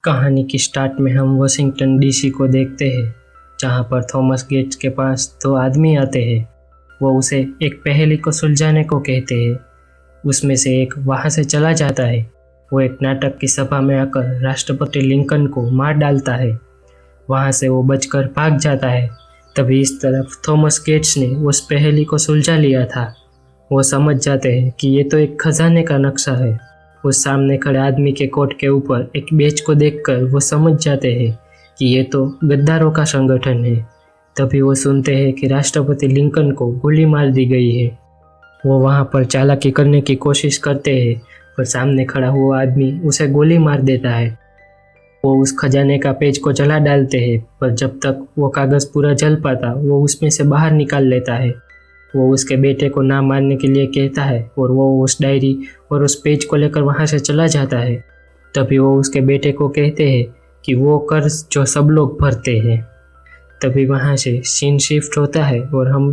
कहानी की स्टार्ट में हम वाशिंगटन डीसी को देखते हैं, जहां पर थॉमस गेट्स के पास दो आदमी आते हैं। वो उसे एक पहेली को सुलझाने को कहते हैं। उसमें से एक वहां से चला जाता है। वो एक नाटक की सभा में आकर राष्ट्रपति लिंकन को मार डालता है। वहां से वो बचकर भाग जाता है। तभी इस तरफ थॉमस गेट्स ने उस पहेली को सुलझा लिया था। वो समझ जाते हैं कि ये तो एक खजाने का नक्शा है। उस सामने खड़े आदमी के कोट के ऊपर एक बैज को देखकर वो समझ जाते हैं कि ये तो गद्दारों का संगठन है। तभी वो सुनते हैं कि राष्ट्रपति लिंकन को गोली मार दी गई है। वो वहाँ पर चालाकी करने की कोशिश करते हैं, पर सामने खड़ा हुआ आदमी उसे गोली मार देता है। वो उस खजाने का पेज को जला डालते हैं, पर जब तक वो कागज़ पूरा जल पाता वो उसमें से बाहर निकाल लेता है। वो उसके बेटे को ना मारने के लिए कहता है और वो उस डायरी और उस पेज को लेकर वहाँ से चला जाता है। तभी वो उसके बेटे को कहते हैं कि वो कर्ज जो सब लोग भरते हैं। तभी वहाँ से सीन शिफ्ट होता है और हम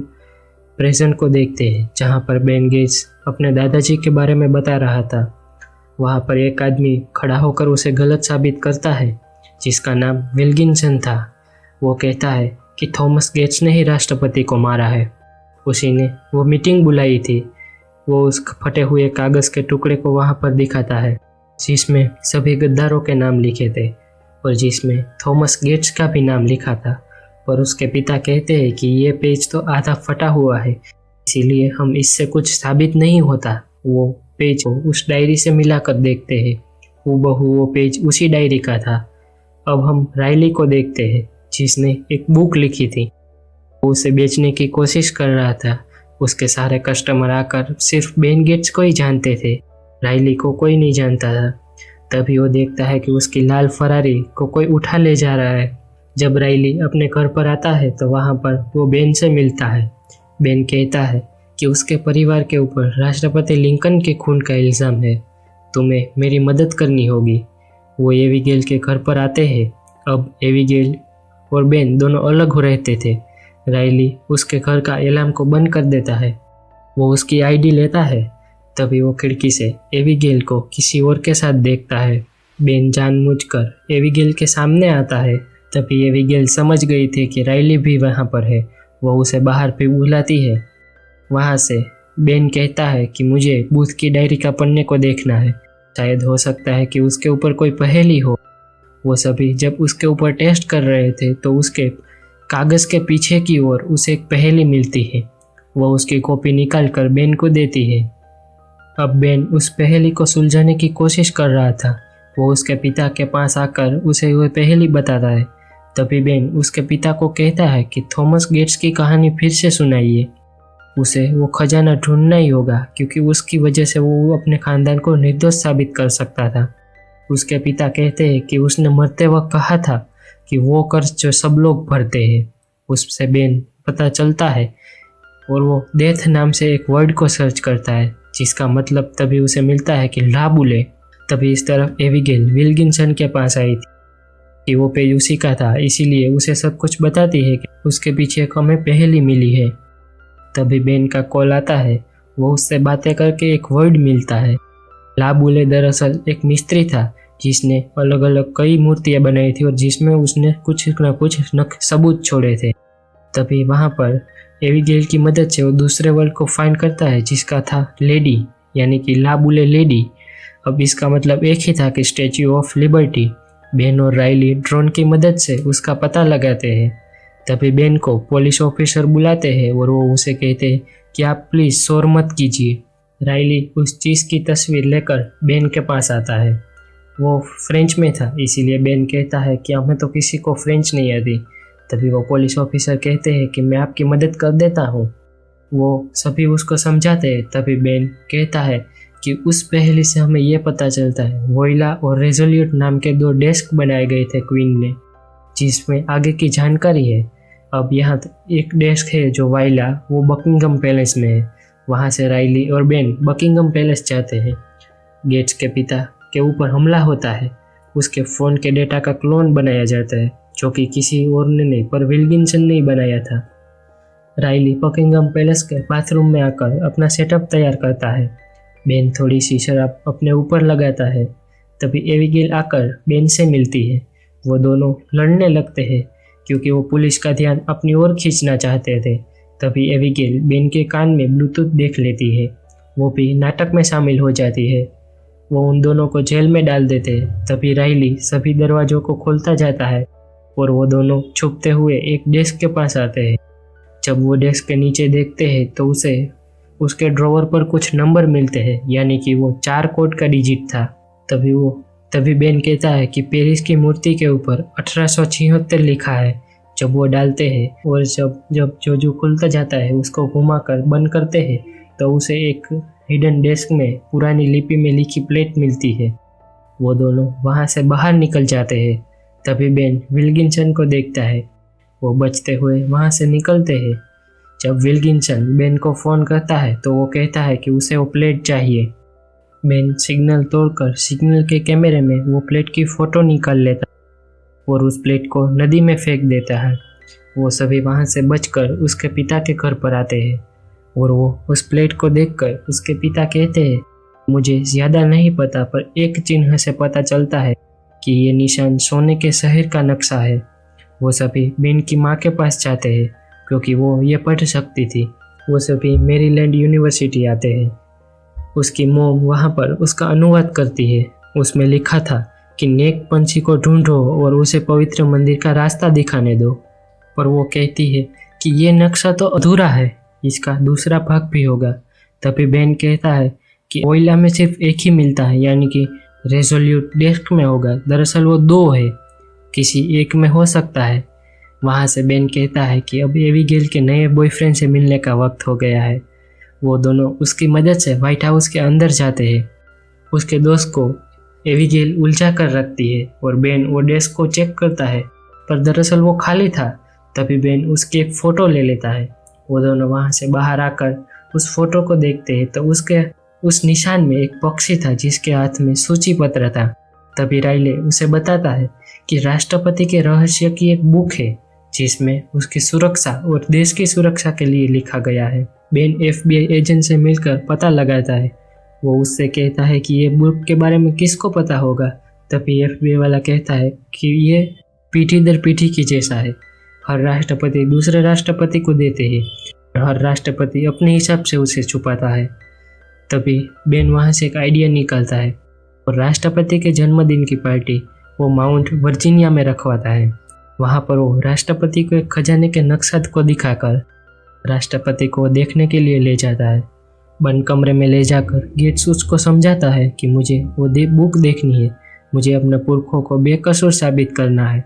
प्रेजेंट को देखते हैं, जहाँ पर बेन गेट्स अपने दादाजी के बारे में बता रहा था। वहाँ पर एक आदमी खड़ा होकर उसे गलत साबित करता है, जिसका नाम विल्किंसन था। वो कहता है कि थॉमस गेट्स ने ही राष्ट्रपति को मारा है। उसी ने वो मीटिंग बुलाई थी। वो उस फटे हुए कागज़ के टुकड़े को वहाँ पर दिखाता है, जिसमें सभी गद्दारों के नाम लिखे थे और जिसमें थॉमस गेट्स का भी नाम लिखा था। पर उसके पिता कहते हैं कि ये पेज तो आधा फटा हुआ है, इसीलिए हम इससे कुछ साबित नहीं होता। वो पेज को उस डायरी से मिलाकर देखते हैं। हूबहू वो पेज उसी डायरी का था। अब हम राइली को देखते हैं, जिसने एक बुक लिखी थी। वो उसे बेचने की कोशिश कर रहा था। उसके सारे कस्टमर आकर सिर्फ बेन गेट्स को ही जानते थे, राइली को कोई नहीं जानता था। तभी वो देखता है कि उसकी लाल फरारी को कोई उठा ले जा रहा है। जब राइली अपने घर पर आता है तो वहाँ पर वो बेन से मिलता है। बेन कहता है कि उसके परिवार के ऊपर राष्ट्रपति लिंकन के खून का इल्ज़ाम है, तुम्हें मेरी मदद करनी होगी। वो एविगेल के घर पर आते हैं। अब एविगेल और बेन दोनों अलग हो रहते थे। राइली उसके घर का अलार्म को बंद कर देता है। वो उसकी आईडी लेता है। तभी वो खिड़की से एविगेल को किसी और के साथ देखता है। बेन जानबूझकर एविगेल के सामने आता है। तभी एविगेल समझ गई थी कि राइली भी वहाँ पर है। वो उसे बाहर पे बुलाती है। वहाँ से बेन कहता है कि मुझे बूथ की डायरी का पन्ने को देखना है, शायद हो सकता है कि उसके ऊपर कोई पहेली हो। वो सभी जब उसके ऊपर टेस्ट कर रहे थे तो उसके कागज़ के पीछे की ओर उसे एक पहेली मिलती है। वो उसकी कॉपी निकाल कर बेन को देती है। अब बेन उस पहेली को सुलझाने की कोशिश कर रहा था। वो उसके पिता के पास आकर उसे वह पहेली बताता है। तभी बेन उसके पिता को कहता है कि थॉमस गेट्स की कहानी फिर से सुनाइए। उसे वो खजाना ढूंढना ही होगा, क्योंकि उसकी वजह से वो अपने खानदान को निर्दोष साबित कर सकता था। उसके पिता कहते हैं कि उसने मरते वक्त कहा था कि वो कर्ज जो सब लोग भरते हैं। उससे बेन पता चलता है और वो डेथ नाम से एक वर्ड को सर्च करता है, जिसका मतलब तभी उसे मिलता है कि लाबुले। तभी इस तरफ एविगेल विल्किंसन के पास आई थी कि वो पेज उसी का था, इसीलिए उसे सब कुछ बताती है कि उसके पीछे एक हमें पहेली मिली है। तभी बेन का कॉल आता है। वो उससे बातें करके एक वर्ड मिलता है। लाबुले दरअसल एक मिस्त्री था, जिसने अलग अलग कई मूर्तियाँ बनाई थी और जिसमें उसने कुछ न कुछ सबूत छोड़े थे। तभी वहाँ पर एविगेल की मदद से वो दूसरे वर्ड को फाइंड करता है, जिसका था लेडी, यानी कि लाबुले लेडी। अब इसका मतलब एक ही था कि स्टैच्यू ऑफ लिबर्टी। बेन और राइली ड्रोन की मदद से उसका पता लगाते हैं। तभी बेन को पुलिस ऑफिसर बुलाते हैं और वो उसे कहते हैं कि आप प्लीज़ शोर मत कीजिए। राइली उस चीज़ की तस्वीर लेकर बेन के पास आता है। वो फ्रेंच में था, इसीलिए बेन कहता है कि हमें तो किसी को फ्रेंच नहीं आती। तभी वो पुलिस ऑफिसर कहते हैं कि मैं आपकी मदद कर देता हूँ। वो सभी उसको समझाते हैं। तभी बेन कहता है कि उस पहेली से हमें यह पता चलता है वोइला और रेजोल्यूट नाम के दो डेस्क बनाए गए थे क्वीन ने, जिसमें आगे की जानकारी है। अब यहाँ एक डेस्क है जो वाइला, वो बकिंगम पैलेस में है। वहाँ से राइली और बेन बकिंगम पैलेस जाते हैं। गेट्स के पिता के ऊपर हमला होता है। उसके फ़ोन के डेटा का क्लोन बनाया जाता है, जो कि किसी और ने नहीं पर विल्किंसन ने ही बनाया था। राइली बकिंगम पैलेस के बाथरूम में आकर अपना सेटअप तैयार करता है। बेन थोड़ी सी शराब अपने ऊपर लगाता है। तभी एबिगेल आकर बेन से मिलती है। वो दोनों लड़ने लगते हैं क्योंकि वो पुलिस का ध्यान अपनी ओर खींचना चाहते थे। तभी एबिगेल बेन के कान में ब्लूटूथ देख लेती है। वो भी नाटक में शामिल हो जाती है। वो उन दोनों को जेल में डाल देते हैं। तभी राइली सभी दरवाजों को खोलता जाता है और वो दोनों छुपते हुए एक डेस्क के पास आते हैं। जब वो डेस्क के नीचे देखते हैं तो उसे उसके ड्रॉवर पर कुछ नंबर मिलते हैं, यानी कि वो 4 कोड का डिजिट था। तभी बेन कहता है कि पेरिस की मूर्ति के ऊपर 1876 लिखा है। जब वो डालते हैं और जब जो खुलता जाता है उसको घुमाकर बंद करते हैं तो उसे एक हिडन डेस्क में पुरानी लिपि में लिखी प्लेट मिलती है। वो दोनों वहाँ से बाहर निकल जाते हैं। तभी बेन विल्किंसन को देखता है। वो बचते हुए वहाँ से निकलते हैं। जब विल्किंसन बेन को फ़ोन करता है तो वो कहता है कि उसे वो प्लेट चाहिए। बेन सिग्नल तोड़कर सिग्नल के कैमरे में वो प्लेट की फ़ोटो निकाल लेता है और उस प्लेट को नदी में फेंक देता है। वो सभी वहाँ से बचकर उसके पिता के घर पर आते हैं और वो उस प्लेट को देखकर उसके पिता कहते हैं, मुझे ज़्यादा नहीं पता पर एक चिन्ह से पता चलता है कि ये निशान सोने के शहर का नक्शा है। वो सभी बेन की माँ के पास जाते हैं क्योंकि वो ये पढ़ सकती थी। वो सभी मैरीलैंड यूनिवर्सिटी आते हैं। उसकी मोम वहाँ पर उसका अनुवाद करती है। उसमें लिखा था कि नेक पंछी को ढूंढो और उसे पवित्र मंदिर का रास्ता दिखाने दो। पर वो कहती है कि ये नक्शा तो अधूरा है, इसका दूसरा भाग भी होगा। तभी बेन कहता है कि ओइला में सिर्फ एक ही मिलता है, यानी कि रेजोल्यूट डेस्क में होगा। दरअसल वो 2 है, किसी एक में हो सकता है। वहाँ से बेन कहता है कि अब एबिगेल के नए बॉयफ्रेंड से मिलने का वक्त हो गया है। वो दोनों उसकी मदद से व्हाइट हाउस के अंदर जाते हैं। उसके दोस्त को एबिगेल उलझा कर रखती है और बेन वो डेस्क को चेक करता है, पर दरअसल वो खाली था। तभी बेन उसकी एक फ़ोटो ले लेता है। वो दोनों वहाँ से बाहर आकर उस फोटो को देखते हैं तो उस निशान में एक पक्षी था जिसके हाथ में सूची पत्र था। तभी राइले उसे बताता है कि राष्ट्रपति के रहस्य की एक बुक है जिसमें उसकी सुरक्षा और देश की सुरक्षा के लिए लिखा गया है। बेन FBI एजेंट से मिलकर पता लगाता है। वो उससे कहता है कि ये बुक के बारे में किसको पता होगा। तभी FBI वाला कहता है कि ये पीठी दर पीठी की जैसा है, हर राष्ट्रपति दूसरे राष्ट्रपति को देते हैं और हर राष्ट्रपति अपने हिसाब से उसे छुपाता है। तभी बेन वहाँ से एक आइडिया निकालता है और राष्ट्रपति के जन्मदिन की पार्टी वो माउंट वर्जीनिया में रखवाता है। वहाँ पर वो राष्ट्रपति को एक खजाने के नक्शा को दिखाकर राष्ट्रपति को देखने के लिए ले जाता है। बंद कमरे में ले जाकर गेट्स उसको समझाता है कि मुझे वो बुक देखनी है, मुझे अपने पुरखों को बेकसूर साबित करना है।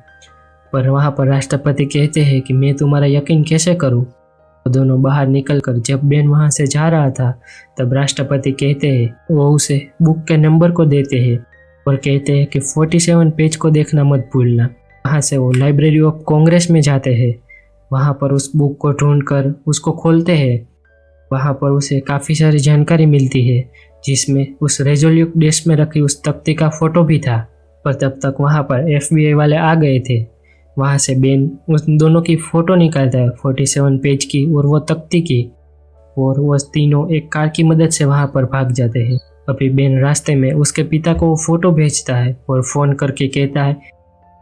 पर वहाँ पर राष्ट्रपति कहते हैं कि मैं तुम्हारा यकीन कैसे करूँ। वो दोनों बाहर निकलकर जब बेन वहाँ से जा रहा था तब राष्ट्रपति कहते हैं वो उसे बुक के नंबर को देते हैं और कहते हैं कि 47 पेज को देखना मत भूलना। वहाँ से वो लाइब्रेरी ऑफ कांग्रेस में जाते हैं। वहाँ पर उस बुक को ढूंढकर उसको खोलते हैं। वहाँ पर उसे काफ़ी सारी जानकारी मिलती है जिसमें उस रेजोल्यूट डेस्क में रखी उस तख्ती का फ़ोटो भी था। पर तब तक वहाँ पर FBI वाले आ गए थे। वहाँ से बेन उन दोनों की फ़ोटो निकालता है, 47 पेज की और वो तख्ती की, और वो तीनों एक कार की मदद से वहाँ पर भाग जाते हैं। अभी बेन रास्ते में उसके पिता को वो फ़ोटो भेजता है और फ़ोन करके कहता है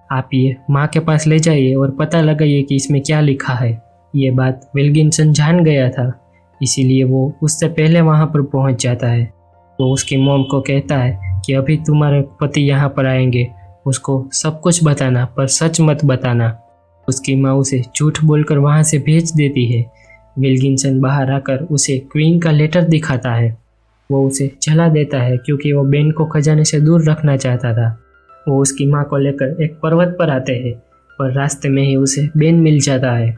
आप ये माँ के पास ले जाइए और पता लगाइए कि इसमें क्या लिखा है। ये बात विल्किंसन जान गया था, इसीलिए वो उससे पहले वहाँ पर पहुँच जाता है। वो उसकी मॉम को कहता है कि अभी तुम्हारे पति यहाँ पर आएंगे, उसको सब कुछ बताना पर सच मत बताना। उसकी माँ उसे झूठ बोलकर वहाँ से भेज देती है। विल्किंसन बाहर आकर उसे क्वीन का लेटर दिखाता है। वो उसे जला देता है क्योंकि वो बेन को खजाने से दूर रखना चाहता था। वो उसकी माँ को लेकर एक पर्वत पर आते हैं पर रास्ते में ही उसे बेन मिल जाता है।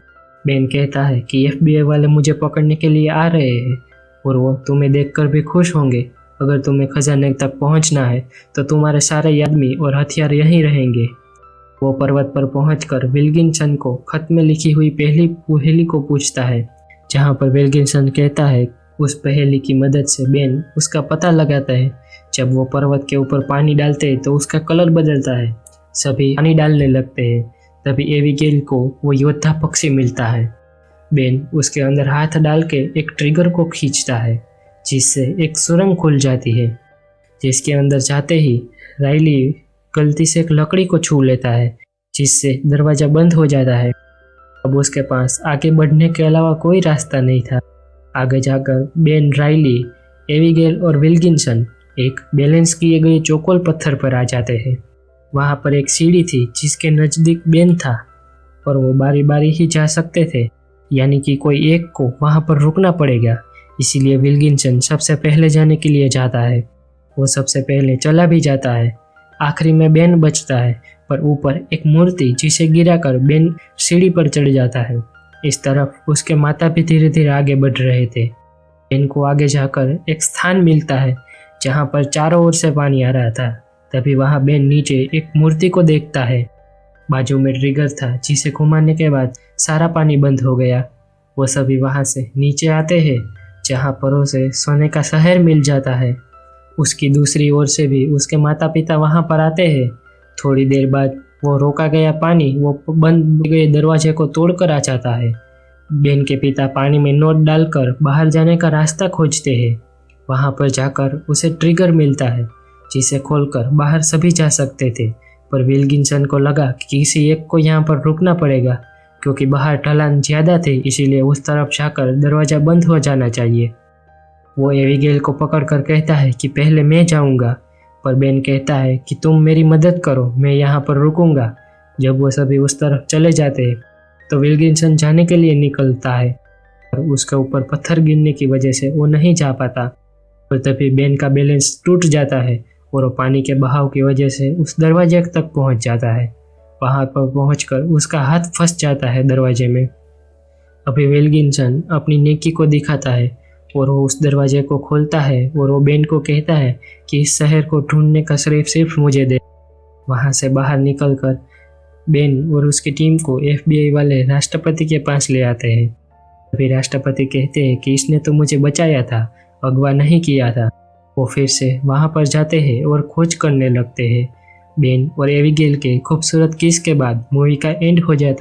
बेन कहता है कि FBI वाले मुझे पकड़ने के लिए आ रहे हैं और वो तुम्हें देखकर भी खुश होंगे। अगर तुम्हें खजाने तक पहुंचना है तो तुम्हारे सारे आदमी और हथियार यहीं रहेंगे। वो पर्वत पर पहुंचकर विल्किंसन को खत में लिखी हुई पहली पहेली को पूछता है, जहां पर विल्किंसन कहता है उस पहेली की मदद से बेन उसका पता लगाता है। जब वो पर्वत के ऊपर पानी डालते हैं तो उसका कलर बदलता है। सभी पानी डालने लगते हैं। तभी एबिगेल को वो योद्धा पक्षी मिलता है। बेन उसके अंदर हाथ डाल के एक ट्रिगर को खींचता है जिससे एक सुरंग खुल जाती है, जिसके अंदर जाते ही राइली गलती से एक लकड़ी को छू लेता है, जिससे दरवाज़ा बंद हो जाता है। अब उसके पास आगे बढ़ने के अलावा कोई रास्ता नहीं था। आगे जाकर बेन, राइली, एबिगेल और विल्किंसन एक बैलेंस किए गए चौकोर पत्थर पर आ जाते हैं। वहाँ पर एक सीढ़ी थी जिसके नज़दीक बेन था, और वो बारी बारी ही जा सकते थे, यानी कि कोई एक को वहाँ पर रुकना पड़ेगा। इसीलिए विल्किंसन सबसे पहले जाने के लिए जाता है। वो सबसे पहले चला भी जाता है। आखिरी में बेन बचता है, पर ऊपर एक मूर्ति जिसे गिराकर बेन सीढ़ी पर चढ़ जाता है। इस तरफ उसके माता भी धीरे धीरे आगे बढ़ रहे थे। बेन को आगे जाकर एक स्थान मिलता है जहाँ पर चारों ओर से पानी आ रहा था। तभी वहाँ बेन नीचे एक मूर्ति को देखता है। बाजू में ट्रिगर था, जिसे घुमाने के बाद सारा पानी बंद हो गया। वो सभी वहाँ से नीचे आते हैं, जहाँ पर उसे सोने का शहर मिल जाता है। उसकी दूसरी ओर से भी उसके माता पिता वहाँ पर आते हैं। थोड़ी देर बाद वो रोका गया पानी वो बंद गए दरवाजे को तोड़कर आ जाता है। बेन के पिता पानी में नोट डालकर बाहर जाने का रास्ता खोजते हैं। वहाँ पर जाकर उसे ट्रिगर मिलता है, जिसे खोलकर बाहर सभी जा सकते थे। पर विल्किंसन को लगा कि किसी एक को यहाँ पर रुकना पड़ेगा, क्योंकि बाहर ढलान ज़्यादा थे, इसीलिए उस तरफ जाकर दरवाज़ा बंद हो जाना चाहिए। वो एबिगेल को पकड़कर कहता है कि पहले मैं जाऊँगा, पर बेन कहता है कि तुम मेरी मदद करो, मैं यहाँ पर रुकूंगा। जब वो सभी उस तरफ चले जाते हैं तो विल्किंसन जाने के लिए निकलता है, और उसके ऊपर पत्थर गिरने की वजह से वो नहीं जा पाता। और तभी बेन का बैलेंस टूट जाता है और वो पानी के बहाव की वजह से उस दरवाजे तक पहुंच जाता है। वहां पर पहुंचकर उसका हाथ फंस जाता है दरवाजे में। अभी विल्किंसन अपनी नेकी को दिखाता है और वो उस दरवाजे को खोलता है, और वो बेन को कहता है कि इस शहर को ढूंढने का श्रेय सिर्फ मुझे दे। वहाँ से बाहर निकलकर बेन और उसकी टीम को FBI वाले राष्ट्रपति के पास ले आते हैं। अभी राष्ट्रपति कहते हैं कि इसने तो मुझे बचाया था, अगवा नहीं किया था। वो फिर से वहाँ पर जाते हैं और खोज करने लगते हैं। बेन और एबिगेल के खूबसूरत किस के बाद मूवी का एंड हो जाता है।